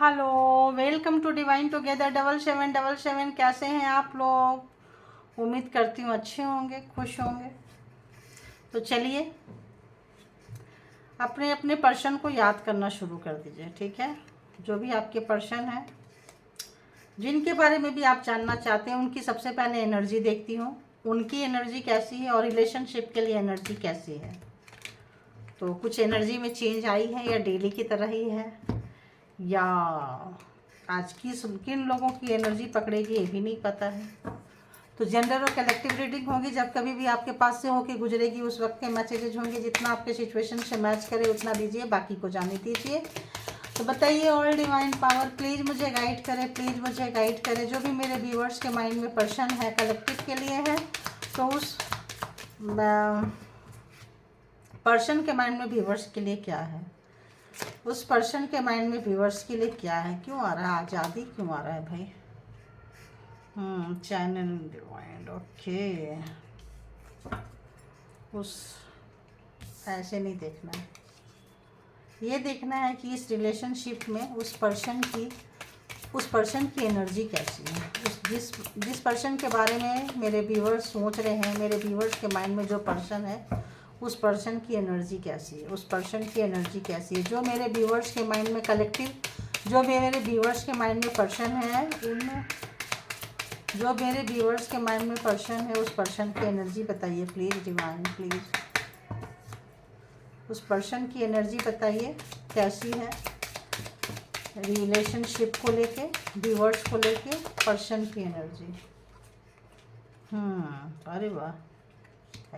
Hello, welcome to divine together 7777। कैसे हैं आप लोग? उम्मीद करती हूँ अच्छे होंगे, खुश होंगे। तो चलिए अपने अपने पर्सन को याद करना शुरू कर दीजिए, ठीक है। जो भी आपके पर्सन हैं, जिनके बारे में भी आप जानना चाहते हैं, उनकी सबसे पहले एनर्जी देखती हूँ। उनकी एनर्जी कैसी है और रिलेशनशिप के लिए एनर्जी कैसी है। तो कुछ एनर्जी में चेंज आई है या डेली की तरह ही है, या आज की किन लोगों की एनर्जी पकड़ेगी ये भी नहीं पता है। तो जनरल और कलेक्टिव रीडिंग होगी। जब कभी भी आपके पास से होके गुजरेगी उस वक्त के मैसेजेज होंगे। जितना आपके सिचुएशन से मैच करे उतना दीजिए, बाकी को जाने दीजिए। तो बताइए, ऑल डिवाइन पावर प्लीज़ मुझे गाइड करे, प्लीज़ मुझे गाइड करे। जो भी मेरे व्यूअर्स के माइंड में पर्सन है, कलेक्टिव के लिए है, तो उस पर्सन के माइंड में व्यूअर्स के लिए क्या है, उस पर्सन के माइंड में व्यूअर्स के लिए क्या है। क्यों आ रहा है आज़ादी, क्यों आ रहा है भाई? Channel divine, okay. उस ऐसे नहीं देखना है, ये देखना है कि इस रिलेशनशिप में उस पर्सन की एनर्जी कैसी है। जिस पर्सन के बारे में मेरे व्यूअर्स सोच रहे हैं, मेरे व्यूअर्स के माइंड में जो पर्सन है, उस पर्सन की एनर्जी कैसी है, उस पर्सन की एनर्जी कैसी है। जो मेरे व्यूअर्स के माइंड में कलेक्टिव, जो मेरे व्यूअर्स के माइंड में पर्सन है, जो मेरे व्यूअर्स के माइंड में पर्सन है, उस पर्सन की एनर्जी बताइए प्लीज़ डिवाइन, प्लीज़। उस पर्सन की एनर्जी बताइए कैसी है, रिलेशनशिप को लेके, व्यूअर्स को लेके पर्सन की एनर्जी। अरे वाह,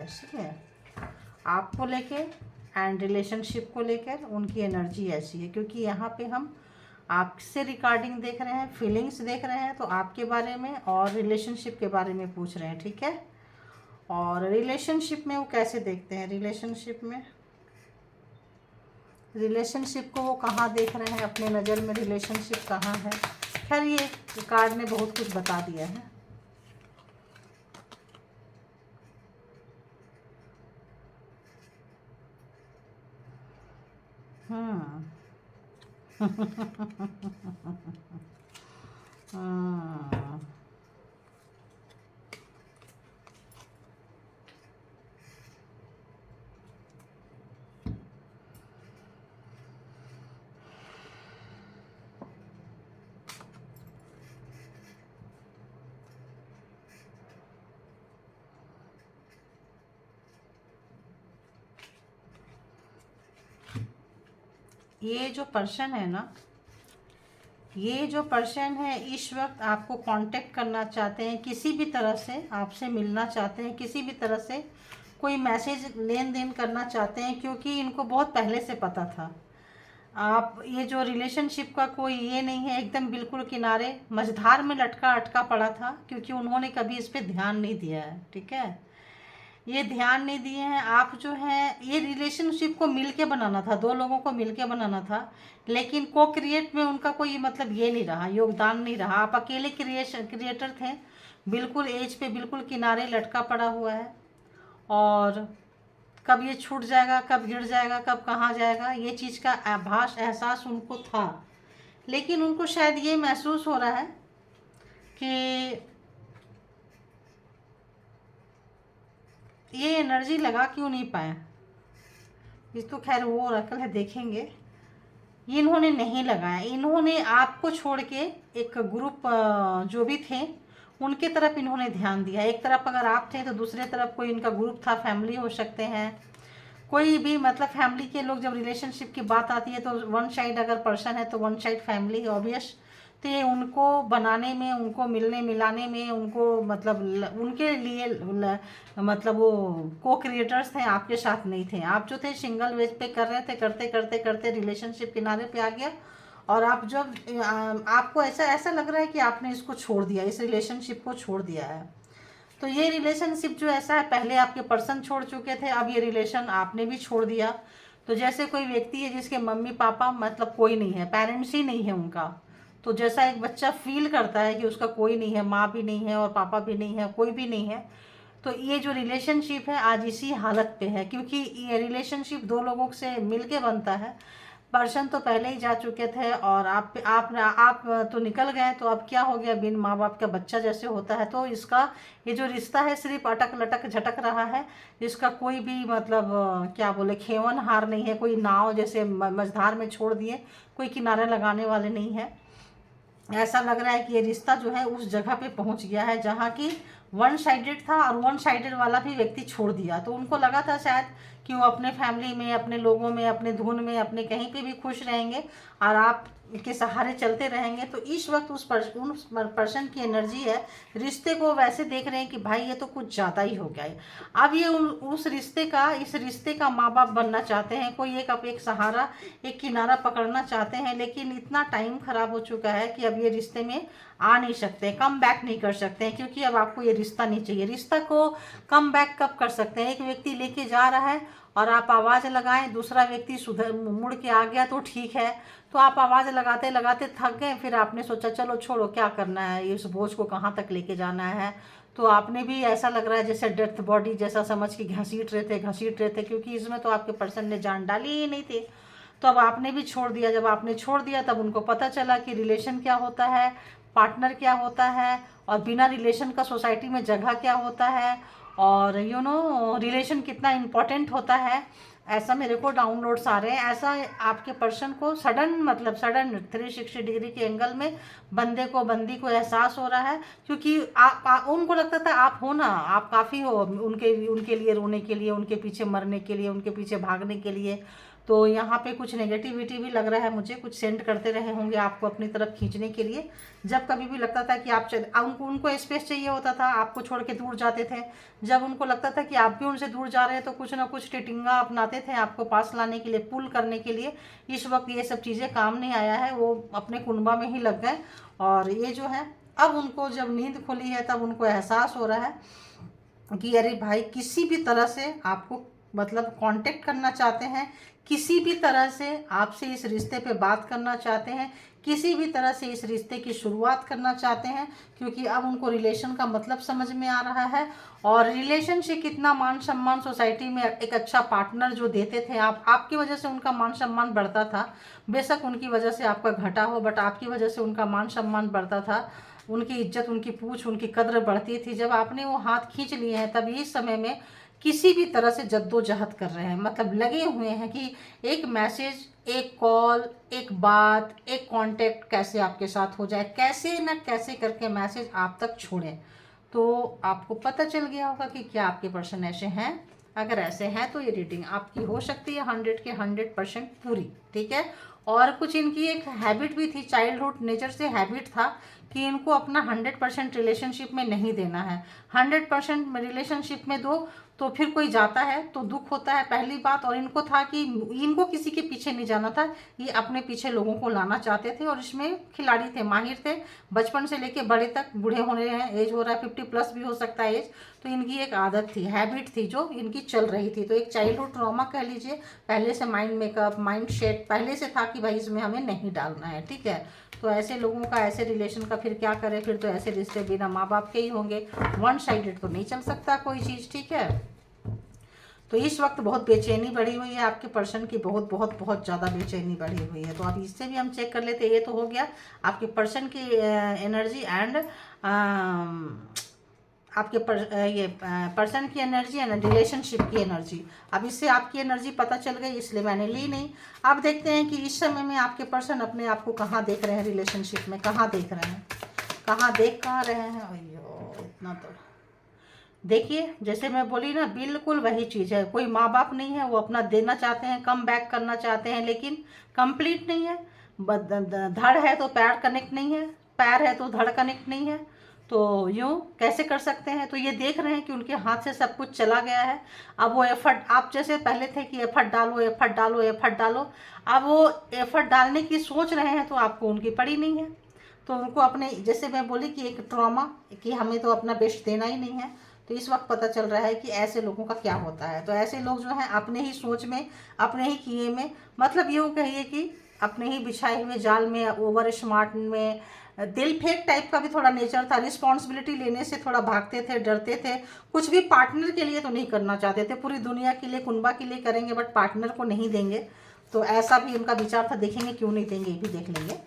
ऐसी है आपको लेके एंड रिलेशनशिप को लेकर उनकी एनर्जी ऐसी है। क्योंकि यहाँ पे हम आपसे रिकॉर्डिंग देख रहे हैं, फीलिंग्स देख रहे हैं, तो आपके बारे में और रिलेशनशिप के बारे में पूछ रहे हैं, ठीक है। और रिलेशनशिप में वो कैसे देखते हैं, रिलेशनशिप को वो कहाँ देख रहे हैं, अपने नज़र में रिलेशनशिप कहाँ है। खैर ये कार्ड ने बहुत कुछ बता दिया है। हम्म ये जो पर्सन है ना, ये जो पर्सन है इस वक्त आपको कांटेक्ट करना चाहते हैं, किसी भी तरह से आपसे मिलना चाहते हैं, किसी भी तरह से कोई मैसेज लेन देन करना चाहते हैं। क्योंकि इनको बहुत पहले से पता था आप, ये जो रिलेशनशिप का कोई ये नहीं है, एकदम बिल्कुल किनारे मझधार में लटका अटका पड़ा था। क्योंकि उन्होंने कभी इस पर ध्यान नहीं दिया है, ठीक है। ये ध्यान नहीं दिए हैं। आप जो है, ये रिलेशनशिप को मिलके बनाना था, दो लोगों को मिलके बनाना था, लेकिन को क्रिएट में उनका कोई मतलब ये नहीं रहा, योगदान नहीं रहा। आप अकेले क्रिएटर थे, बिल्कुल एज पे बिल्कुल किनारे लटका पड़ा हुआ है। और कब ये छूट जाएगा, कब गिर जाएगा, कब कहाँ जाएगा, ये चीज़ का आभास, एहसास उनको था। लेकिन उनको शायद ये महसूस हो रहा है कि ये एनर्जी लगा क्यों नहीं पाए। ये तो खैर वो रकल है, देखेंगे। इन्होंने नहीं लगाया, इन्होंने आपको छोड़ के एक ग्रुप जो भी थे उनके तरफ इन्होंने ध्यान दिया। एक तरफ अगर आप थे तो दूसरे तरफ कोई इनका ग्रुप था, फैमिली हो सकते हैं, कोई भी मतलब फैमिली के लोग। जब रिलेशनशिप की बात आती है तो वन साइड अगर पर्सन है तो वन साइड फैमिली ऑब्वियस। तो ये उनको बनाने में, उनको मिलने मिलाने में, उनको मतलब उनके लिए मतलब वो को क्रिएटर्स थे, आपके साथ नहीं थे। आप जो थे सिंगल वेज पे कर रहे थे, करते करते करते रिलेशनशिप किनारे पे आ गया। और आप जब आपको ऐसा ऐसा लग रहा है कि आपने इसको छोड़ दिया, इस रिलेशनशिप को छोड़ दिया है। तो ये रिलेशनशिप जो ऐसा है, पहले आपके पर्सन छोड़ चुके थे, अब ये रिलेशन आपने भी छोड़ दिया। तो जैसे कोई व्यक्ति है जिसके मम्मी पापा मतलब कोई नहीं है, पेरेंट्स ही नहीं है उनका। तो जैसा एक बच्चा फील करता है कि उसका कोई नहीं है, माँ भी नहीं है और पापा भी नहीं है, कोई भी नहीं है। तो ये जो रिलेशनशिप है आज इसी हालत पे है। क्योंकि ये रिलेशनशिप दो लोगों से मिलके बनता है, पर्सन तो पहले ही जा चुके थे और आप तो निकल गए, तो अब क्या हो गया, बिन माँ बाप का बच्चा जैसे होता है। तो इसका ये जो रिश्ता है सिर्फ अटक लटक झटक रहा है, इसका कोई भी मतलब क्या बोले खेवन हार नहीं है। कोई नाव जैसे मझधार में छोड़ दिए, कोई किनारे लगाने वाले नहीं है। ऐसा लग रहा है कि ये रिश्ता जो है उस जगह पे पहुंच गया है जहाँ की वन साइडेड था और वन साइडेड वाला भी व्यक्ति छोड़ दिया। तो उनको लगा था शायद कि वो अपने फैमिली में, अपने लोगों में, अपने धुन में, अपने कहीं पे भी खुश रहेंगे और आप के सहारे चलते रहेंगे। तो इस वक्त उस पर्सन की एनर्जी है, रिश्ते को वैसे देख रहे हैं कि भाई ये तो कुछ ज़्यादा ही हो गया है। अब ये उस इस रिश्ते का माँ बाप बनना चाहते हैं, कोई एक सहारा, एक किनारा पकड़ना चाहते हैं, लेकिन इतना टाइम खराब हो चुका है कि अब ये रिश्ते में आ नहीं सकते, कम बैक नहीं कर सकते हैं, क्योंकि अब आपको ये रिश्ता नहीं चाहिए। रिश्ता को कम बैक कब कर सकते हैं, एक व्यक्ति लेके जा रहा है और आप आवाज़ लगाएं, दूसरा व्यक्ति सुधर मुड़ के आ गया तो ठीक है। तो आप आवाज़ लगाते लगाते थक गए, फिर आपने सोचा चलो छोड़ो, क्या करना है, इस बोझ को कहाँ तक लेके जाना है। तो आपने भी ऐसा लग रहा है जैसे डेथ बॉडी जैसा समझ के घसीट रहे थे, क्योंकि इसमें तो आपके पर्सन ने जान डाली ही नहीं थी। तो अब आपने भी छोड़ दिया। जब आपने छोड़ दिया तब उनको पता चला कि रिलेशन क्या होता है, पार्टनर क्या होता है, और बिना रिलेशन का सोसाइटी में जगह क्या होता है, और रिलेशन कितना इम्पोर्टेंट होता है। ऐसा मेरे को डाउनलोड्स आ रहे हैं। ऐसा आपके पर्सन को सडन 360 डिग्री के एंगल में बंदी को एहसास हो रहा है, क्योंकि उनको लगता था आप हो ना, आप काफ़ी हो उनके लिए रोने के लिए, उनके पीछे मरने के लिए, उनके पीछे भागने के लिए। तो यहाँ पे कुछ नेगेटिविटी भी लग रहा है मुझे, कुछ सेंड करते रहे होंगे आपको अपनी तरफ खींचने के लिए। जब कभी भी लगता था कि उनको स्पेस चाहिए होता था, आपको छोड़ के दूर जाते थे। जब उनको लगता था कि आप भी उनसे दूर जा रहे हैं तो कुछ ना कुछ टिटिंगा अपनाते थे आपको पास लाने के लिए, पुल करने के लिए। इस वक्त ये सब चीज़ें काम नहीं आया है, वो अपने कुनबा में ही लग गए। और ये जो है, अब उनको जब नींद खुली है तब उनको एहसास हो रहा है कि अरे भाई, किसी भी तरह से आपको मतलब कांटेक्ट करना चाहते हैं, किसी भी तरह से आपसे इस रिश्ते पे बात करना चाहते हैं, किसी भी तरह से इस रिश्ते की शुरुआत करना चाहते हैं, क्योंकि अब उनको रिलेशन का मतलब समझ में आ रहा है। और रिलेशन से कितना मान सम्मान सोसाइटी में, एक अच्छा पार्टनर जो देते थे आपकी वजह से उनका मान सम्मान बढ़ता था। बेशक उनकी वजह से आपका घटा हो, बट आपकी वजह से उनका मान सम्मान बढ़ता था, उनकी इज्जत, उनकी पूछ, उनकी कद्र बढ़ती थी। जब आपने वो हाथ खींच लिए हैं तब इस समय में किसी भी तरह से जद्दोजहद कर रहे हैं, मतलब लगे हुए हैं कि एक मैसेज, एक कॉल, एक बात, एक कांटेक्ट कैसे आपके साथ हो जाए, कैसे न कैसे करके मैसेज आप तक छोड़ें। तो आपको पता चल गया होगा कि क्या आपके पर्सन ऐसे हैं। अगर ऐसे हैं तो ये रीडिंग आपकी हो सकती है 100 के 100% पूरी, ठीक है। और कुछ इनकी एक हैबिट भी थी, चाइल्डहुड नेचर से हैबिट था कि इनको अपना 100% रिलेशनशिप में नहीं देना है। 100% रिलेशनशिप में दो तो फिर कोई जाता है तो दुख होता है, पहली बात। और इनको था कि इनको किसी के पीछे नहीं जाना था, ये अपने पीछे लोगों को लाना चाहते थे और इसमें खिलाड़ी थे, माहिर थे। बचपन से लेके बड़े तक, बूढ़े होने हैं, एज हो रहा है 50+ भी हो सकता है एज। तो इनकी एक आदत थी, हैबिट थी जो इनकी चल रही थी। तो एक चाइल्डहुड ट्रॉमा कह लीजिए, पहले से माइंड मेकअप, माइंड सेट पहले से था कि भाई इसमें हमें नहीं डालना है, ठीक है। तो ऐसे लोगों का, ऐसे रिलेशन का फिर क्या करें, फिर तो ऐसे रिश्ते बिना माँ बाप के ही होंगे। वन साइडेड तो नहीं चल सकता कोई चीज़, ठीक है। तो इस वक्त बहुत बेचैनी बढ़ी हुई है आपके पर्सन की, बहुत बहुत बहुत ज़्यादा बेचैनी बढ़ी हुई है। तो अब इससे भी हम चेक कर लेते हैं। ये तो हो गया आपके पर्सन की एनर्जी एंड आपके पर्सन की एनर्जी एंड रिलेशनशिप की एनर्जी। अब इससे आपकी एनर्जी पता चल गई, इसलिए मैंने ली नहीं। अब देखते हैं कि इस समय में आपके पर्सन अपने आप को कहाँ देख रहे हैं, रिलेशनशिप में कहाँ देख रहे हैं, कहाँ रहे हैं। अयो इतना तो देखिए, जैसे मैं बोली ना, बिल्कुल वही चीज़ है। कोई माँ बाप नहीं है, वो अपना देना चाहते हैं, कम बैक करना चाहते हैं, लेकिन कंप्लीट नहीं है। धड़ है तो पैर कनेक्ट नहीं है, पैर है तो धड़ कनेक्ट नहीं है। तो यूँ कैसे कर सकते हैं। तो ये देख रहे हैं कि उनके हाथ से सब कुछ चला गया है। अब वो एफर्ट, आप जैसे पहले थे कि एफर्ट डालो, एफर्ट डालो, एफर्ट डालो, अब वो एफर्ट डालने की सोच रहे हैं तो आपको उनकी पड़ी नहीं है। तो उनको अपने, जैसे मैं बोली कि एक ट्रॉमा, कि हमें तो अपना बेस्ट देना ही नहीं है। तो इस वक्त पता चल रहा है कि ऐसे लोगों का क्या होता है। तो ऐसे लोग जो हैं अपने ही सोच में, अपने ही किए में, मतलब यूँ कहिए कि अपने ही बिछाए हुए जाल में, ओवर स्मार्ट में, दिल फेंक टाइप का भी थोड़ा नेचर था। रिस्पॉन्सिबिलिटी लेने से थोड़ा भागते थे, डरते थे। कुछ भी पार्टनर के लिए तो नहीं करना चाहते थे, पूरी दुनिया के लिए, कुनबा के लिए करेंगे बट पार्टनर को नहीं देंगे। तो ऐसा भी उनका विचार था, देखेंगे क्यों नहीं देंगे, ये भी देख लेंगे।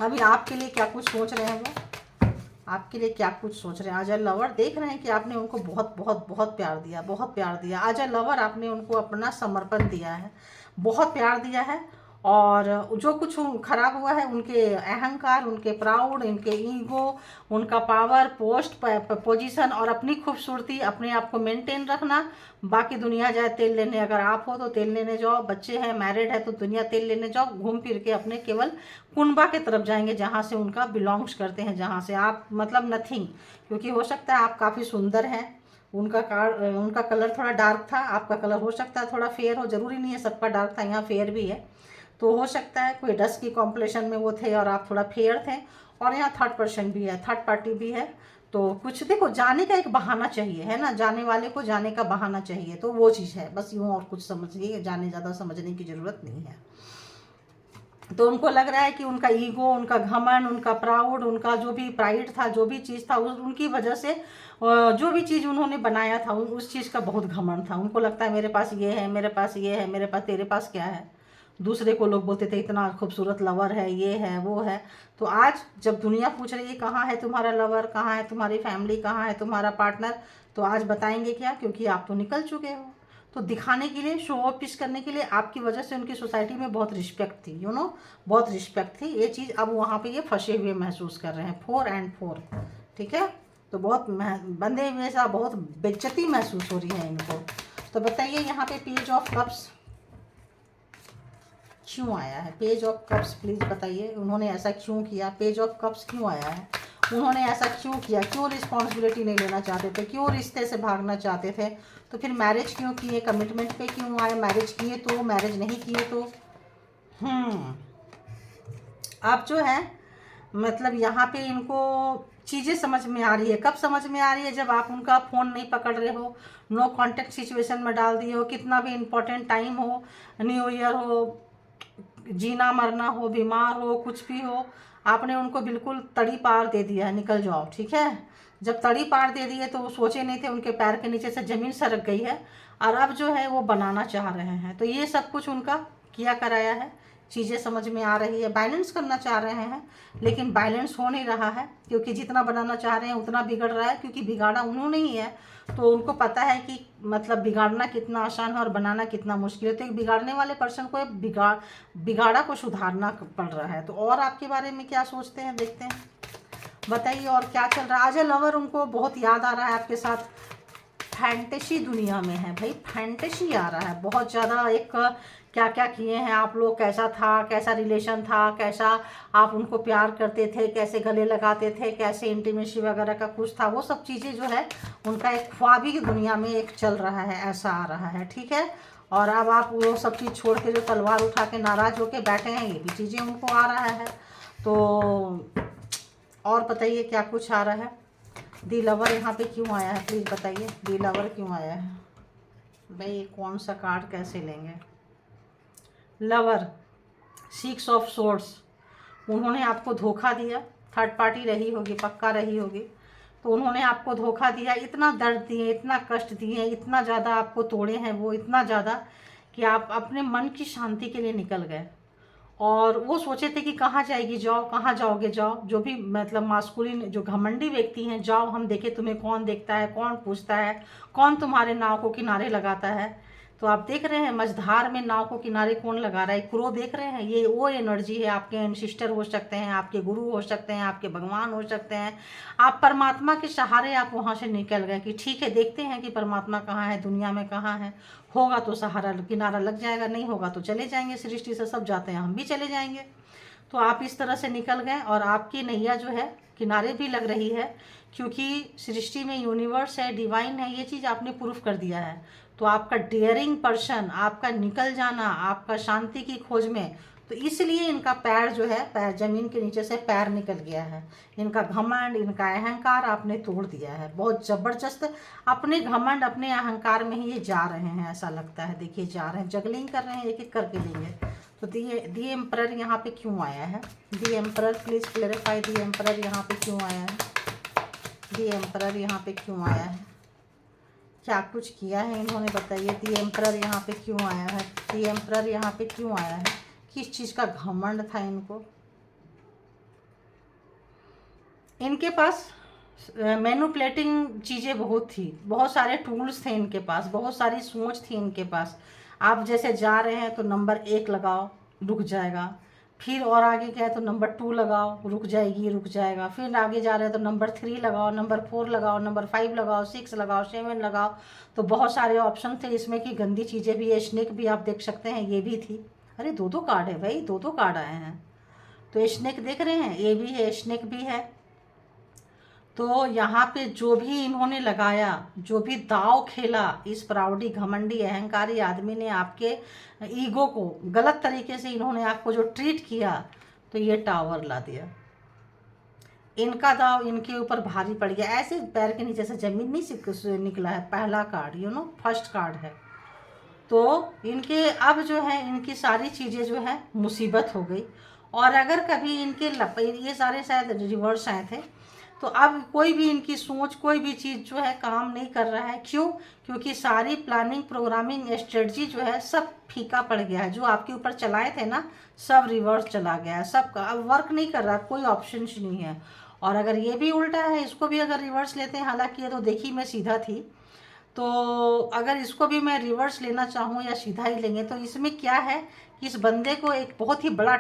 अभी आपके लिए क्या कुछ सोच रहे हैं वो, आपके लिए क्या कुछ सोच रहे हैं। आज लवर देख रहे हैं कि आपने उनको बहुत बहुत बहुत प्यार दिया, बहुत प्यार दिया। आज लवर आपने उनको अपना समर्पण दिया है, बहुत प्यार दिया है। और जो कुछ खराब हुआ है, उनके अहंकार, उनके प्राउड, उनके ईगो, उनका पावर, पोस्ट, पोजीशन और अपनी खूबसूरती, अपने आप को मेंटेन रखना। बाकी दुनिया जाए तेल लेने, अगर आप हो तो तेल लेने जाओ, बच्चे हैं, मैरिड है तो दुनिया तेल लेने जाओ, घूम फिर के अपने केवल कुनबा के तरफ जाएंगे जहाँ से उनका बिलोंग्स करते हैं, जहाँ से आप मतलब नथिंग। क्योंकि हो सकता है आप काफ़ी सुंदर हैं, उनका कलर थोड़ा डार्क था, आपका कलर हो सकता है थोड़ा फेयर हो, ज़रूरी नहीं है सबका डार्क था, यहाँ फेयर भी है। तो हो सकता है कोई डस्ट की कॉम्प्लेक्शन में वो थे और आप थोड़ा फेयर थे। और यहाँ थर्ड पर्सन भी है, थर्ड पार्टी भी है। तो कुछ देखो, जाने का एक बहाना चाहिए, है ना, जाने वाले को जाने का बहाना चाहिए, तो वो चीज़ है बस, यूँ और कुछ समझिए, जाने ज़्यादा समझने की ज़रूरत नहीं है। तो उनको लग रहा है कि उनका ईगो, उनका घमंड, उनका प्राउड, उनका जो भी प्राइड था, जो भी चीज़ था, उनकी वजह से जो भी चीज़ उन्होंने बनाया था उस चीज़ का बहुत घमंड था। उनको लगता है मेरे पास ये है, मेरे पास ये है, मेरे पास, तेरे पास क्या है। दूसरे को लोग बोलते थे इतना खूबसूरत लवर है, ये है, वो है। तो आज जब दुनिया पूछ रही है कहाँ है तुम्हारा लवर, कहाँ है तुम्हारी फैमिली, कहाँ है तुम्हारा पार्टनर, तो आज बताएंगे क्या, क्योंकि आप तो निकल चुके हो। तो दिखाने के लिए, शो ऑफ पीस करने के लिए, आपकी वजह से उनकी सोसाइटी में बहुत रिस्पेक्ट थी, बहुत रिस्पेक्ट थी। ये चीज़ अब वहाँ पे ये फंसे हुए महसूस कर रहे हैं, 4 and 4, ठीक है। तो बहुत बंधे हुए सा, बहुत बेइज्जती महसूस हो रही है इनको। तो बताइए यहाँ पे पेज ऑफ कप्स क्यों आया है, पेज ऑफ कप्स प्लीज़ बताइए, उन्होंने ऐसा क्यों किया, पेज ऑफ कप्स क्यों आया है, उन्होंने ऐसा क्यों किया, क्यों रिस्पॉन्सिबिलिटी नहीं लेना चाहते थे, क्यों रिश्ते से भागना चाहते थे, तो फिर मैरिज क्यों किए, कमिटमेंट पे क्यों आए, मैरिज किए तो, मैरिज नहीं किए तो। आप जो है मतलब यहाँ पे इनको चीज़ें समझ में आ रही है। कब समझ में आ रही है, जब आप उनका फ़ोन नहीं पकड़ रहे हो, नो कांटेक्ट सिचुएशन में डाल दिए हो, कितना भी इम्पोर्टेंट टाइम हो, न्यू ईयर हो, जीना मरना हो, बीमार हो, कुछ भी हो, आपने उनको बिल्कुल तड़ी पार दे दिया है, निकल जाओ, ठीक है। जब तड़ी पार दे दी है तो वो सोचे नहीं थे, उनके पैर के नीचे से ज़मीन सरक गई है, और अब जो है वो बनाना चाह रहे हैं। तो ये सब कुछ उनका किया कराया है, चीज़ें समझ में आ रही है, बैलेंस करना चाह रहे हैं, लेकिन बैलेंस हो नहीं रहा है, क्योंकि जितना बनाना चाह रहे हैं उतना बिगड़ रहा है, क्योंकि बिगाड़ा उन्होंने ही है। तो उनको पता है कि मतलब बिगाड़ना कितना आसान है और बनाना कितना मुश्किल है। तो एक बिगाड़ने वाले पर्सन को बिगाड़ा को सुधारना पड़ रहा है। तो और आपके बारे में क्या सोचते हैं, देखते हैं, बताइए और क्या चल रहा है। आज लवर उनको बहुत याद आ रहा है, आपके साथ फैंटेसी दुनिया में है भाई, फैंटेसी आ रहा है बहुत ज़्यादा। एक क्या क्या किए हैं आप लोग, कैसा था, कैसा रिलेशन था, कैसा आप उनको प्यार करते थे, कैसे गले लगाते थे, कैसे इंटीमेसी वगैरह का कुछ था, वो सब चीज़ें जो है उनका एक ख्वाबी की दुनिया में एक चल रहा है, ऐसा आ रहा है, ठीक है। और अब आप वो सब चीज़ छोड़ के जो तलवार उठा के नाराज़ होके बैठे हैं, ये भी चीज़ें उनको आ रहा है। तो और बताइए क्या कुछ आ रहा है। दी लवर यहाँ पे क्यों आया है, प्लीज़ बताइए, दी लवर क्यों आया है भाई, कौन सा कार्ड कैसे लेंगे। लवर, 6 ऑफ सोर्ड्स, उन्होंने आपको धोखा दिया, थर्ड पार्टी रही होगी, पक्का रही होगी। तो उन्होंने आपको धोखा दिया, इतना दर्द दिए, इतना कष्ट दिए, इतना ज़्यादा आपको तोड़े हैं वो, इतना ज़्यादा कि आप अपने मन की शांति के लिए निकल गए। और वो सोचे थे कि कहाँ जाएगी जाओ, कहाँ जाओगे जाओ, जो भी मतलब मास्कुलिन जो घमंडी व्यक्ति हैं, जाओ हम देखें तुम्हें कौन देखता है, कौन पूछता है, कौन तुम्हारे नाव को किनारे लगाता है। तो आप देख रहे हैं मझधार में नाव को किनारे कौन लगा रहा है, क्रो देख रहे हैं, ये वो एनर्जी है। आपके एनसिस्टर हो सकते हैं, आपके गुरु हो सकते हैं, आपके भगवान हो सकते हैं। आप परमात्मा के सहारे आप वहाँ से निकल गए कि ठीक है, देखते हैं कि परमात्मा कहाँ है, दुनिया में कहाँ है, होगा तो सहारा किनारा लग जाएगा, नहीं होगा तो चले जाएंगे, सृष्टि से सब जाते हैं, हम भी चले जाएंगे। तो आप इस तरह से निकल गए और आपकी नैया जो है किनारे भी लग रही है, क्योंकि सृष्टि में यूनिवर्स है, डिवाइन है, ये चीज़ आपने प्रूफ कर दिया है। तो आपका डेयरिंग पर्सन, आपका निकल जाना, आपका शांति की खोज में, तो इसलिए इनका पैर जो है, पैर ज़मीन के नीचे से पैर निकल गया है। इनका घमंड, इनका अहंकार आपने तोड़ दिया है, बहुत ज़बरदस्त। अपने घमंड, अपने अहंकार में ही ये जा रहे हैं, ऐसा लगता है। देखिए जा रहे हैं, जगलिंग कर रहे हैं, एक एक करके लेंगे। तो दी एम्परर यहाँ पे क्यों आया है, the emperor please clarify, the emperor यहाँ पे क्यों आया है, दी एम्परर यहाँ पे क्यों आया है, क्या कुछ किया है इन्होंने, बताइए। दी एम्परर यहाँ पे क्यों आया है, दी एम्परर यहाँ पे क्यों आया है, किस चीज़ का घमंड था इनको। इनके पास मैनिपुलेटिंग चीज़ें बहुत थी, बहुत सारे टूल्स थे इनके पास, बहुत सारी सोच थी इनके पास। आप जैसे जा रहे हैं तो नंबर 1 लगाओ, रुक जाएगा। फिर और आगे गए तो नंबर 2 लगाओ, रुक जाएगी, रुक जाएगा। फिर आगे जा रहे हैं तो नंबर 3 लगाओ, नंबर 4 लगाओ, नंबर 5 लगाओ, 6 लगाओ, 7 लगाओ। तो बहुत सारे ऑप्शन थे इसमें कि गंदी चीज़ें भी है। स्नेक भी आप देख सकते हैं, ये भी थी। अरे 2-2 कार्ड है भाई, 2-2 कार्ड आए हैं। तो स्नेक देख रहे हैं, ये भी है, स्नेक भी है। तो यहाँ पे जो भी इन्होंने लगाया, जो भी दाव खेला, इस प्राउडी घमंडी अहंकारी आदमी ने आपके ईगो को गलत तरीके से इन्होंने आपको जो ट्रीट किया, तो ये टावर ला दिया। इनका दाव इनके ऊपर भारी पड़ गया। ऐसे पैर के नीचे से जमीन नहीं से निकला है। पहला कार्ड फर्स्ट कार्ड है। तो इनके अब जो है इनकी सारी चीज़ें जो है मुसीबत हो गई। और अगर कभी इनके ये सारे शायद रिवर्स आए थे, तो अब कोई भी इनकी सोच, कोई भी चीज़ जो है काम नहीं कर रहा है। क्यों? क्योंकि सारी प्लानिंग, प्रोग्रामिंग, स्ट्रेटजी जो है सब फीका पड़ गया है। जो आपके ऊपर चलाए थे ना, सब रिवर्स चला गया है, सब अब वर्क नहीं कर रहा, कोई ऑप्शन नहीं है। और अगर ये भी उल्टा है, इसको भी अगर रिवर्स लेते हैं, हालांकि ये तो देखी मैं सीधा थी, तो अगर इसको भी मैं रिवर्स लेना चाहूँ या सीधा ही लेंगे, तो इसमें क्या है कि इस बंदे को एक बहुत ही बड़ा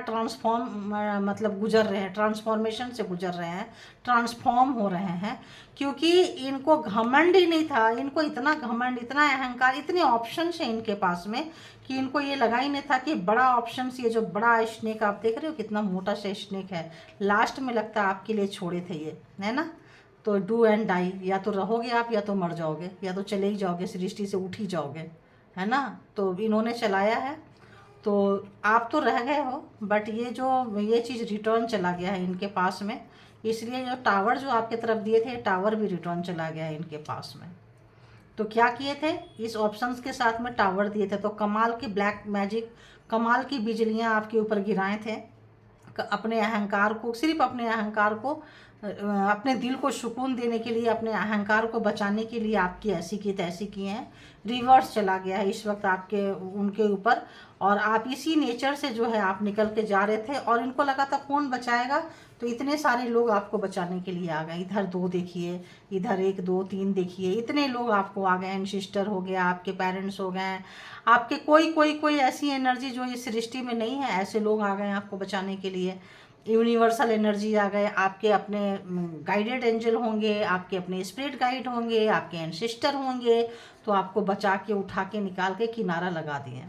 मतलब गुजर रहे हैं, ट्रांसफॉर्मेशन से गुजर रहे हैं, ट्रांसफॉर्म हो रहे हैं। क्योंकि इनको घमंड ही नहीं था, इनको इतना घमंड, इतना अहंकार, इतने ऑप्शन है इनके पास में कि इनको ये लगा ही नहीं था कि बड़ा ऑप्शन, ये जो बड़ा स्नेक आप देख रहे हो कितना मोटा सा स्नेक है, लास्ट में लगता है आपके लिए छोड़े थे ये, है ना। तो डू एंड डाई, या तो रहोगे आप या तो मर जाओगे, या तो चले ही जाओगे, सृष्टि से उठ ही जाओगे, है ना। तो इन्होंने चलाया है, तो आप तो रह गए हो, बट ये चीज़ रिटर्न चला गया है इनके पास में। इसलिए जो टावर जो आपके तरफ दिए थे, टावर भी रिटर्न चला गया है इनके पास में। तो क्या किए थे, इस ऑप्शंस के साथ में टावर दिए थे, तो कमाल की ब्लैक मैजिक, कमाल की बिजलियाँ आपके ऊपर गिराए थे। अपने अहंकार को, सिर्फ अपने अहंकार को, अपने दिल को सुकून देने के लिए, अपने अहंकार को बचाने के लिए आपकी ऐसी की तैसी की हैं। रिवर्स चला गया है इस वक्त आपके उनके ऊपर। और आप इसी नेचर से जो है आप निकल के जा रहे थे, और इनको लगा था कौन बचाएगा, तो इतने सारे लोग आपको बचाने के लिए आ गए। इधर 2 देखिए, इधर 1 2 3 देखिए, इतने लोग आपको आ गए। सिस्टर हो गया, आपके पेरेंट्स हो गए, आपके कोई ऐसी एनर्जी जो इस सृष्टि में नहीं है, ऐसे लोग आ गए आपको बचाने के लिए। यूनिवर्सल एनर्जी आ गए, आपके अपने गाइडेड एंजल होंगे, आपके अपने स्पिरिट गाइड होंगे, आपके एंसेस्टर होंगे, तो आपको बचा के, उठा के, निकाल के किनारा लगा दिए।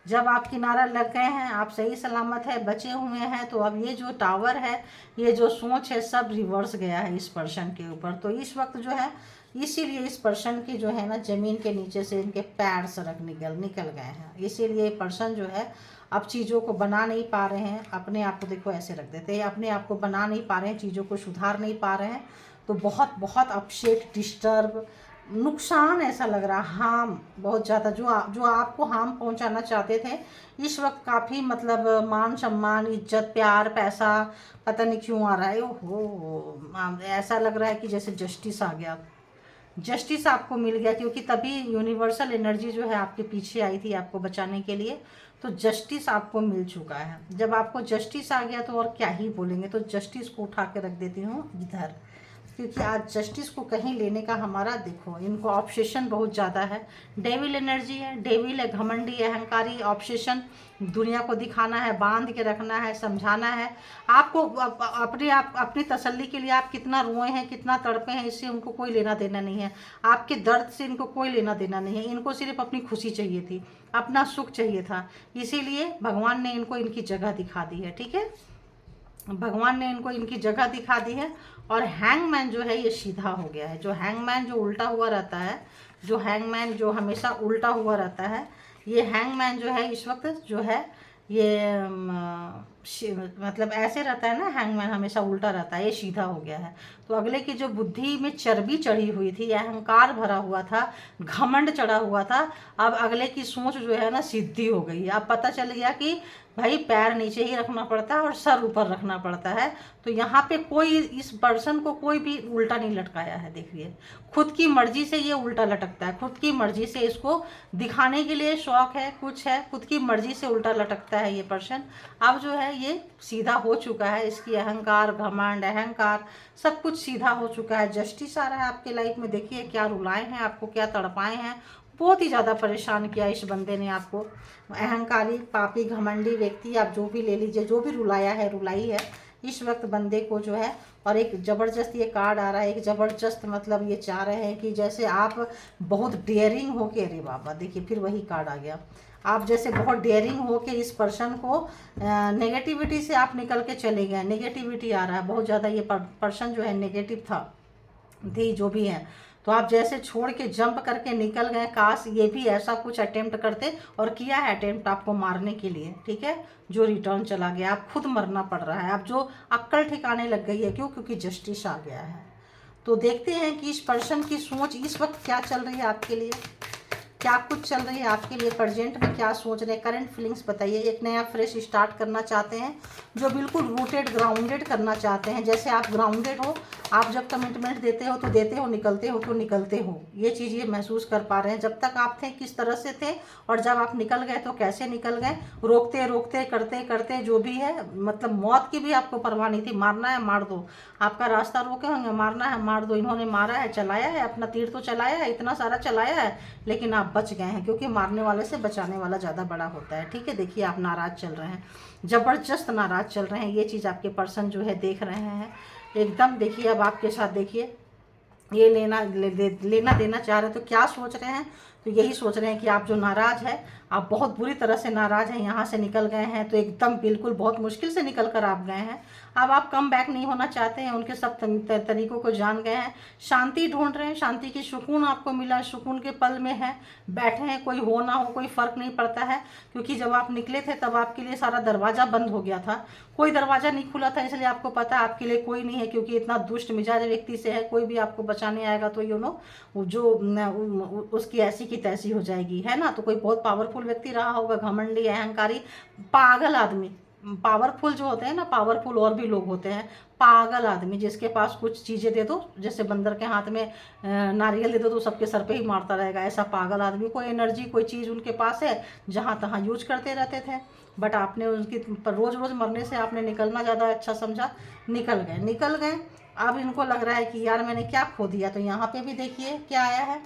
जब आप किनारा लग गए हैं, आप सही सलामत है, बचे हुए हैं, तो अब ये जो टावर है, ये जो सोच है, सब रिवर्स गया है इस पर्सन के ऊपर। तो इस वक्त जो है, इसीलिए इस पर्सन की जो है ना, ज़मीन के नीचे से इनके पैर सड़क निकल गए हैं। इसीलिए पर्सन जो है अब चीज़ों को बना नहीं पा रहे हैं। अपने आप को देखो ऐसे रख देते हैं, अपने आप को बना नहीं पा रहे हैं, चीज़ों को सुधार नहीं पा रहे हैं। तो बहुत बहुत अपसेट, डिस्टर्ब, नुकसान ऐसा लग रहा, हार्म बहुत ज़्यादा, जो आपको हार्म पहुंचाना चाहते थे, इस वक्त काफ़ी मतलब मान सम्मान, इज्जत, प्यार, पैसा, पता नहीं क्यों आ रहा है। ओहो, ऐसा लग रहा है कि जैसे जस्टिस आ गया, जस्टिस आपको मिल गया। क्योंकि तभी यूनिवर्सल एनर्जी जो है आपके पीछे आई थी आपको बचाने के लिए, तो जस्टिस आपको मिल चुका है। जब आपको जस्टिस आ गया तो और क्या ही बोलेंगे। तो जस्टिस को उठा के रख देती हूँ इधर, क्योंकि आज जस्टिस को कहीं लेने का हमारा, देखो इनको ऑब्सेशन बहुत ज़्यादा है। डेविल एनर्जी है, डेविल है, घमंडी, अहंकारी, ऑब्सेशन, दुनिया को दिखाना है, बांध के रखना है, समझाना है आपको। अपनी तसल्ली के लिए आप कितना रोए हैं, कितना तड़पे हैं, इससे उनको कोई लेना देना नहीं है। आपके दर्द से इनको कोई लेना देना नहीं है। इनको सिर्फ अपनी खुशी चाहिए थी, अपना सुख चाहिए था। इसीलिए भगवान ने इनको इनकी जगह दिखा दी है। ठीक है, भगवान ने इनको इनकी जगह दिखा दी है। और हैंगमैन जो है ये सीधा हो गया है। जो हैंगमैन जो उल्टा हुआ रहता है, जो हैंगमैन जो हमेशा उल्टा हुआ रहता है, ये हैंगमैन जो है इस वक्त जो है ये मतलब ऐसे रहता है ना, हैंगमैन हमेशा उल्टा रहता है, ये सीधा हो गया है। तो अगले की जो बुद्धि में चर्बी चढ़ी हुई थी, अहंकार भरा हुआ था, घमंड चढ़ा हुआ था, अब अगले की सोच जो है ना सीधी हो गई। अब पता चल गया कि भाई पैर नीचे ही रखना पड़ता है और सर ऊपर रखना पड़ता है। तो यहाँ पे कोई इस पर्सन को कोई भी उल्टा नहीं लटकाया है। देखिए, खुद की मर्जी से ये उल्टा लटकता है, खुद की मर्जी से, इसको दिखाने के लिए शौक है, कुछ है, खुद की मर्जी से उल्टा लटकता है ये पर्सन। अब जो है ये सीधा हो चुका है, इसकी अहंकार, घमंड, अहंकार सब कुछ सीधा हो चुका है। जस्टिस आ रहा है आपके लाइफ में। देखिए क्या रुलाए हैं आपको, क्या तड़पाए हैं, बहुत ही ज़्यादा परेशान किया इस बंदे ने आपको। अहंकारी, पापी, घमंडी व्यक्ति, आप जो भी ले लीजिए, जो भी रुलाया है, रुलाई है इस वक्त बंदे को जो है। और एक ज़बरदस्त ये कार्ड आ रहा है, एक ज़बरदस्त, मतलब ये चाह रहे हैं कि जैसे आप बहुत डेयरिंग हो के, अरे बाबा देखिए फिर वही कार्ड आ गया, आप जैसे बहुत डेयरिंग हो के इस पर्सन को, नेगेटिविटी से आप निकल के चले गए। नेगेटिविटी आ रहा है बहुत ज़्यादा, ये पर्सन जो है नेगेटिव थी जो भी है। तो आप जैसे छोड़ के जंप करके निकल गए। काश ये भी ऐसा कुछ अटेम्प्ट करते, और किया है अटेम्प्ट आपको मारने के लिए, ठीक है, जो रिटर्न चला गया। आप खुद मरना पड़ रहा है, अब जो अक्ल ठिकाने लग गई है। क्यों? क्योंकि जस्टिस आ गया है। तो देखते हैं कि इस पर्सन की सोच इस वक्त क्या चल रही है आपके लिए, क्या कुछ चल रही है आपके लिए, प्रेजेंट में क्या सोच रहे हैं, करंट फीलिंग्स बताइए। एक नया फ्रेश स्टार्ट करना चाहते हैं, जो बिल्कुल रूटेड, ग्राउंडेड करना चाहते हैं। जैसे आप ग्राउंडेड हो, आप जब कमिटमेंट देते हो तो देते हो, निकलते हो तो निकलते हो, ये चीज़ ये महसूस कर पा रहे हैं। जब तक आप थे किस तरह से थे, और जब आप निकल गए तो कैसे निकल गए, रोकते रोकते, करते करते, जो भी है, मतलब मौत की भी आपको परवाह नहीं थी। मारना है मार दो, आपका रास्ता रोके होंगे, मारना है मार दो। इन्होंने मारा है, चलाया है, अपना तीर तो चलाया है, इतना सारा चलाया है, लेकिन आप बच गए हैं, क्योंकि मारने वाले से बचाने वाला ज़्यादा बड़ा होता है, ठीक है। देखिए आप नाराज़ चल रहे हैं, ज़बरदस्त नाराज़ चल रहे हैं, ये चीज़ आपके पर्सन जो है देख रहे हैं एकदम। देखिए अब आपके साथ देखिए ये लेना देना चाह रहे हैं, तो क्या सोच रहे हैं, तो यही सोच रहे हैं कि आप जो नाराज़ है, आप बहुत बुरी तरह से नाराज़ हैं, यहाँ से निकल गए हैं तो एकदम बिल्कुल बहुत मुश्किल से निकल कर आप गए हैं। अब आप कम बैक नहीं होना चाहते हैं, उनके सब तरीकों को जान गए हैं, शांति ढूंढ रहे हैं, शांति की सुकून आपको मिला, सुकून के पल में है, बैठे हैं, कोई हो ना हो कोई फ़र्क नहीं पड़ता है। क्योंकि जब आप निकले थे तब आपके लिए सारा दरवाज़ा बंद हो गया था, कोई दरवाज़ा नहीं खुला था, इसलिए आपको पता है आपके लिए कोई नहीं है। क्योंकि इतना दुष्ट मिजाज व्यक्ति से है, कोई भी आपको बचाने आएगा तो जो उसकी ऐसी की तैसी हो जाएगी, है ना। तो कोई बहुत पावरफुल व्यक्ति रहा होगा, घमंडी, अहंकारी, पागल आदमी। पावरफुल जो होते हैं ना, पावरफुल और भी लोग होते हैं, पागल आदमी जिसके पास कुछ चीज़ें दे दो, जैसे बंदर के हाथ में नारियल दे दो तो सबके सर पे ही मारता रहेगा, ऐसा पागल आदमी। कोई एनर्जी, कोई चीज़ उनके पास है, जहाँ तहाँ यूज करते रहते थे। बट आपने उनकी रोज़ रोज़ मरने से आपने निकलना ज़्यादा अच्छा समझा, निकल गए। अब इनको लग रहा है कि यार मैंने क्या खो दिया। तो यहाँ पे भी देखिए क्या आया है,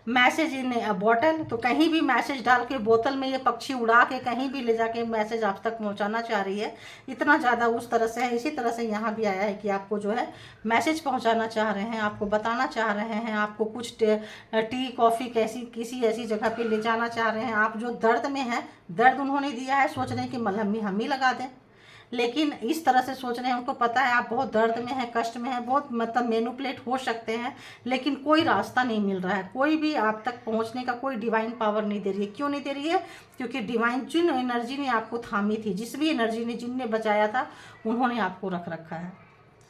मैसेज इन बॉटल। तो कहीं भी मैसेज डाल के बोतल में ये पक्षी उड़ा के कहीं भी ले जाके मैसेज आप तक पहुंचाना चाह रही है, इतना ज़्यादा उस तरह से है। इसी तरह से यहाँ भी आया है कि आपको जो है मैसेज पहुंचाना चाह रहे हैं, आपको बताना चाह रहे हैं, आपको कुछ टी कॉफ़ी किसी ऐसी जगह पे ले जाना चाह रहे हैं। आप जो दर्द में है, दर्द उन्होंने दिया है, सोच रहे हैं कि मलहम हम ही लगा दें, लेकिन इस तरह से सोच रहे हैं, उनको पता है आप बहुत दर्द में हैं, कष्ट में हैं, बहुत मतलब मैनिपुलेट हो सकते हैं, लेकिन कोई रास्ता नहीं मिल रहा है, कोई भी आप तक पहुंचने का कोई डिवाइन पावर नहीं दे रही है। क्यों नहीं दे रही है? क्योंकि डिवाइन जिन एनर्जी ने आपको थामी थी, जिस भी एनर्जी ने, जिनने बचाया था, उन्होंने आपको रख रखा है,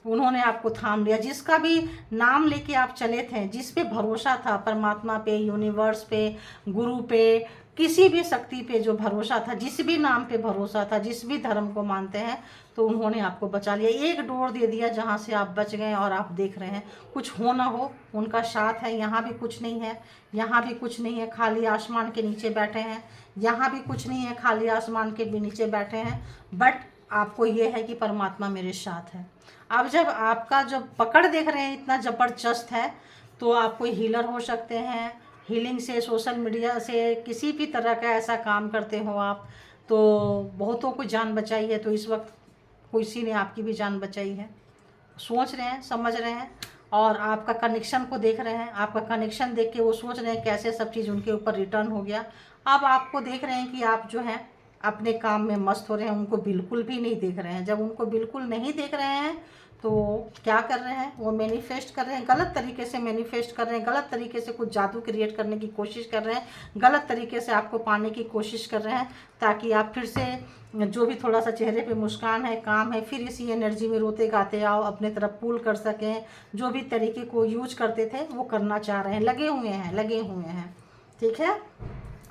उन्होंने आपको थाम लिया। जिसका भी नाम लेके आप चले थे, जिस पे भरोसा था, परमात्मा पे, यूनिवर्स पे, गुरु पे, किसी भी शक्ति पे जो भरोसा था, जिस भी नाम पे भरोसा था, जिस भी धर्म को मानते हैं, तो उन्होंने आपको बचा लिया। एक डोर दे दिया जहाँ से आप बच गए, और आप देख रहे हैं कुछ हो ना हो उनका साथ है। यहाँ भी कुछ नहीं है, यहाँ भी कुछ नहीं है, खाली आसमान के नीचे बैठे हैं, यहाँ भी कुछ नहीं है, खाली आसमान के भी नीचे बैठे हैं। बट आपको ये है कि परमात्मा मेरे साथ है। अब जब आपका जो पकड़ देख रहे हैं इतना ज़बरदस्त है, तो आप कोई हीलर हो सकते हैं, हीलिंग से, सोशल मीडिया से, किसी भी तरह का ऐसा काम करते हो आप, तो बहुतों को जान बचाई है। तो इस वक्त किसी ने आपकी भी जान बचाई है, सोच रहे हैं, समझ रहे हैं, और आपका कनेक्शन को देख रहे हैं। आपका कनेक्शन देख के वो सोच रहे हैं कैसे सब चीज़ उनके ऊपर रिटर्न हो गया। अब आपको देख रहे हैं कि आप जो है अपने काम में मस्त हो रहे हैं, उनको बिल्कुल भी नहीं देख रहे हैं। जब उनको बिल्कुल नहीं देख रहे हैं, तो क्या कर रहे हैं, वो मैनिफेस्ट कर रहे हैं, गलत तरीके से मैनिफेस्ट कर रहे हैं, गलत तरीके से कुछ जादू क्रिएट करने की कोशिश कर रहे हैं, गलत तरीके से आपको पाने की कोशिश कर रहे हैं, ताकि आप फिर से जो भी थोड़ा सा चेहरे पे मुस्कान है, काम है, फिर इसी एनर्जी में रोते गाते आओ, अपने तरफ पुल कर सकें। जो भी तरीके को यूज करते थे वो करना चाह रहे हैं, लगे हुए हैं, लगे हुए हैं। ठीक है,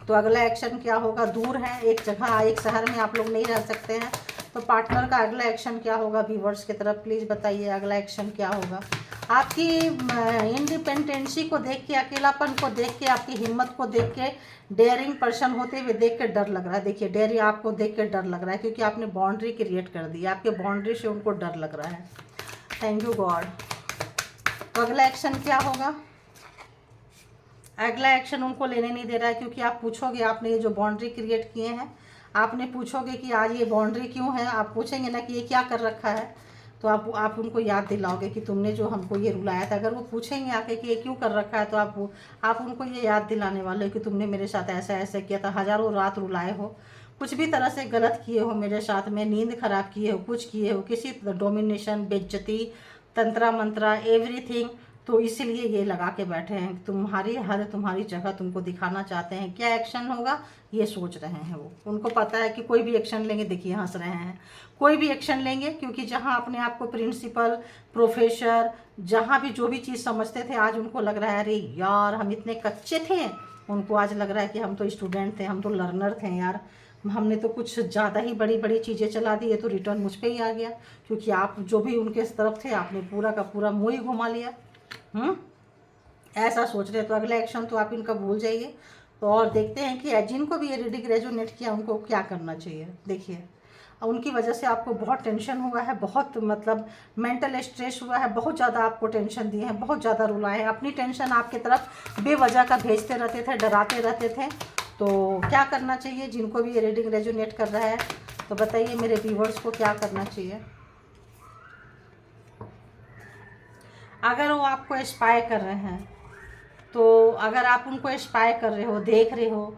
तो अगला एक्शन क्या होगा, दूर है, एक जगह, एक शहर में आप लोग नहीं रह सकते हैं, तो पार्टनर का अगला एक्शन क्या होगा व्यूअर्स की तरफ प्लीज़ बताइए, अगला एक्शन क्या होगा। आपकी इंडिपेंडेंसी को देख के, अकेलापन को देख के, आपकी हिम्मत को देख के, डेयरिंग पर्सन होते हुए देख के डर लग रहा है। देखिए डेयरी आपको देख के डर लग रहा है, क्योंकि आपने बाउंड्री क्रिएट कर दी, आपके बाउंड्री से उनको डर लग रहा है। Thank you God. तो अगला एक्शन क्या होगा, अगला एक्शन उनको लेने नहीं दे रहा है, क्योंकि आप पूछोगे, आपने ये जो बाउंड्री क्रिएट किए हैं, आपने पूछोगे कि आज ये बाउंड्री क्यों है, आप पूछेंगे ना कि ये क्या कर रखा है, तो आप उनको याद दिलाओगे कि तुमने जो हमको ये रुलाया था। अगर वो पूछेंगे आके कि ये क्यों कर रखा है, तो आप उनको ये याद दिलाने वाले हो कि तुमने मेरे साथ ऐसा ऐसा किया था, हज़ारों रात रुलाए हो, कुछ भी तरह से गलत किए हो मेरे साथ में, नींद खराब किए हो, कुछ किए हो, किसी डोमिनेशन, बेइज्जती, तंत्रा मंत्रा, एवरीथिंग। तो इसीलिए ये लगा के बैठे हैं, तुम्हारी हर तुम्हारी जगह तुमको दिखाना चाहते हैं। क्या एक्शन होगा ये सोच रहे हैं वो, उनको पता है कि कोई भी एक्शन लेंगे, देखिए हंस रहे हैं, कोई भी एक्शन लेंगे, क्योंकि जहां अपने आप को प्रिंसिपल, प्रोफेसर, जहां भी जो भी चीज़ समझते थे, आज उनको लग रहा है अरे यार हम इतने कच्चे थे, उनको आज लग रहा है कि हम तो स्टूडेंट थे, हम तो लर्नर थे यार, हमने तो कुछ ज़्यादा ही बड़ी बड़ी चीज़ें चला दी, ये तो रिटर्न मुझ पर ही आ गया, क्योंकि आप जो भी उनके तरफ थे आपने पूरा का पूरा मुँह ही घुमा लिया। ऐसा सोच रहे, तो अगला एक्शन तो आप इनका भूल जाइए। तो और देखते हैं कि जिनको भी ये रीडिंग रेजोनेट किया उनको क्या करना चाहिए। देखिए उनकी वजह से आपको बहुत टेंशन हुआ है, बहुत मतलब मेंटल स्ट्रेस हुआ है, बहुत ज़्यादा आपको टेंशन दिए हैं, बहुत ज़्यादा रुलाए हैं, अपनी टेंशन आपकी तरफ बेवजह का भेजते रहते थे, डराते रहते थे। तो क्या करना चाहिए जिनको भी ये रीडिंग रेजोनेट कर रहा है, तो बताइए मेरे व्यूअर्स को क्या करना चाहिए। अगर वो आपको स्पाई कर रहे हैं, तो अगर आप उनको स्पाई कर रहे हो, देख रहे हो,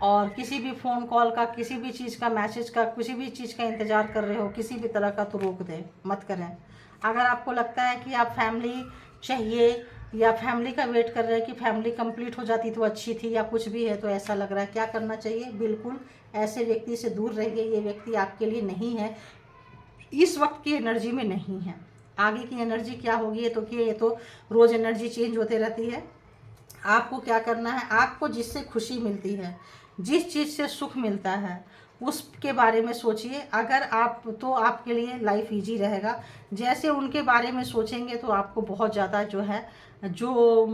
और किसी भी फ़ोन कॉल का, किसी भी चीज़ का, मैसेज का, किसी भी चीज़ का इंतज़ार कर रहे हो, किसी भी तरह का, तो रोक दें, मत करें। अगर आपको लगता है कि आप फैमिली चाहिए या फैमिली का वेट कर रहे हैं कि फैमिली कंप्लीट हो जाती तो अच्छी थी, या कुछ भी है, तो ऐसा लग रहा है, क्या करना चाहिए, बिल्कुल ऐसे व्यक्ति से दूर रहिए। ये व्यक्ति आपके लिए नहीं है, इस वक्त की एनर्जी में नहीं है। आगे की एनर्जी क्या होगी तो कि ये तो रोज़ एनर्जी चेंज होते रहती है। आपको क्या करना है, आपको जिससे खुशी मिलती है, जिस चीज़ से सुख मिलता है, उसके बारे में सोचिए। अगर आप तो आपके लिए लाइफ इजी रहेगा। जैसे उनके बारे में सोचेंगे तो आपको बहुत ज़्यादा जो है जो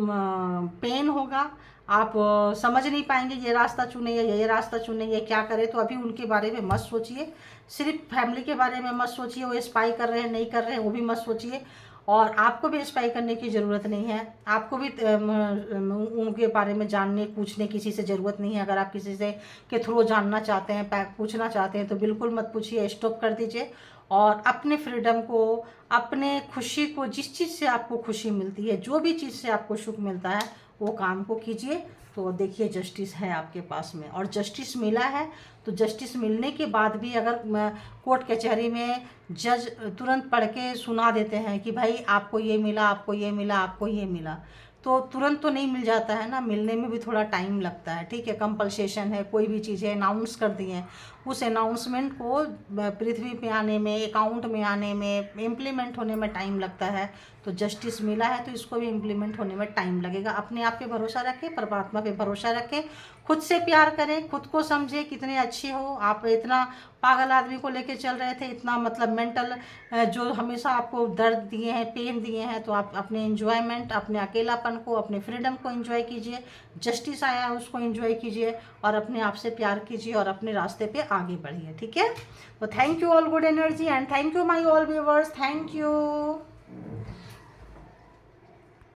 पेन होगा, आप समझ नहीं पाएंगे ये रास्ता चुने या ये रास्ता चुने, ये क्या करे। तो अभी उनके बारे में मत सोचिए, सिर्फ फैमिली के बारे में मत सोचिए, वो स्पाई कर रहे हैं नहीं कर रहे हैं वो भी मत सोचिए, और आपको भी स्पाई करने की ज़रूरत नहीं है, आपको भी उनके बारे में जानने पूछने किसी से ज़रूरत नहीं है। अगर आप किसी से के थ्रू जानना चाहते हैं, पूछना चाहते हैं, तो बिल्कुल मत पूछिए, स्टॉप कर दीजिए, और अपने फ्रीडम को, अपने खुशी को, जिस चीज़ से आपको खुशी मिलती है, जो भी चीज़ से आपको सुख मिलता है, वो काम को कीजिए। तो देखिए जस्टिस है आपके पास में, और जस्टिस मिला है। तो जस्टिस मिलने के बाद भी अगर कोर्ट कचहरी में जज तुरंत पढ़ के सुना देते हैं कि भाई आपको ये मिला, आपको ये मिला, आपको ये मिला, तो तुरंत तो नहीं मिल जाता है ना, मिलने में भी थोड़ा टाइम लगता है। ठीक है, कंपल्सेशन है, कोई भी चीज़ है, अनाउंस कर दिए हैं, उस अनाउंसमेंट को पृथ्वी पे आने में, अकाउंट में आने में, इम्प्लीमेंट होने में टाइम लगता है। तो जस्टिस मिला है तो इसको भी इम्प्लीमेंट होने में टाइम लगेगा। अपने आप पे भरोसा रखें, परमात्मा पे भरोसा रखें, खुद से प्यार करें, खुद को समझें कितने अच्छे हो आप। इतना पागल आदमी को लेके चल रहे थे, इतना मतलब मेंटल जो हमेशा आपको दर्द दिए हैं, पेन दिए हैं, तो आप अपने एंजॉयमेंट, अपने अकेलापन को, अपने फ्रीडम को एंजॉय कीजिए। जस्टिस आया है उसको एंजॉय कीजिए, और अपने आप से प्यार कीजिए, और अपने रास्ते पे आगे बढ़िए। ठीक है, तो thank you all good energy, and thank you my all viewers, thank you.